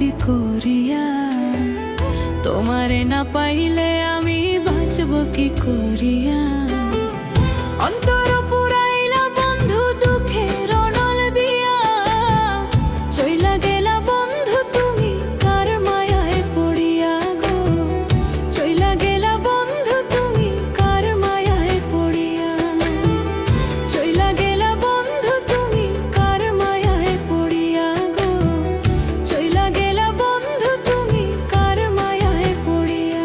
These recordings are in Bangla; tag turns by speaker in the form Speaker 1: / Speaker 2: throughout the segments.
Speaker 1: কি করিয়া, তোমারে না পাইলে আমি বাঁচব কি করিয়া। অন্তর পুরাইলা বন্ধু দুঃখের অনল দিয়া, চইলা গেলা বন্ধু তুমি কার মায়ায় পড়িয়া গো। চইলা গেলা বন্ধু তুমি কার মায়ায় পড়িয়া, চইলা গেলা বন্ধু তুমি কার মায়ায় পড়িয়া গো। চইলা গেলা বন্ধু তুমি কার মায়ায় পড়িয়া।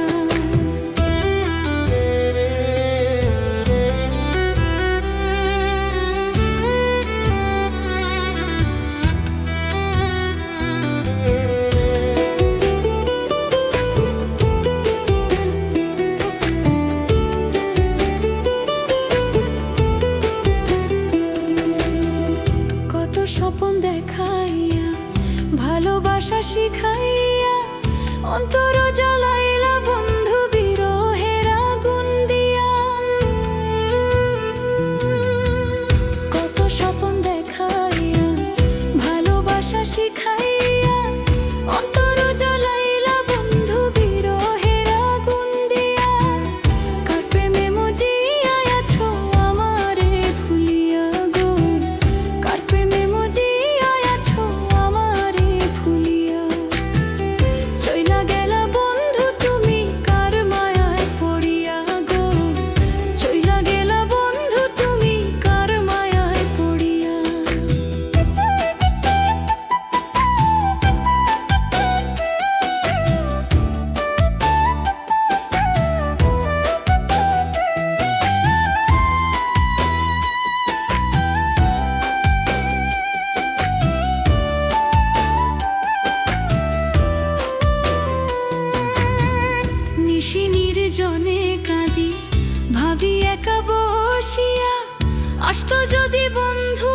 Speaker 1: কত স্বপ্ন দেখাইয়া, ভালোবাসা শিখাইয়া, অন্তর জ্বালাইলা বন্ধু বিরহের আগুন দিয়া। কত স্বপ্ন দেখাইয়া, ভালোবাসা শিখাইয়া, অন্তর জ্বালাইলা বন্ধু বিরহের আগুন দিয়া। কার প্রেমে মজিয়া আছো আমারে ভুলিয়া গো। কার প্রেমে মজিয়া আছো আমারে ভুলিয়া। চইলা গেলা বন্ধু তুমি কার মায়ায় পড়িয়া গো। চইলা গেলা বন্ধু তুমি কার মায়ায় পড়িয়া। নিশি নির্জনে কাঁদি, ভাবি একা বসিয়া, আসতো যদি বন্ধু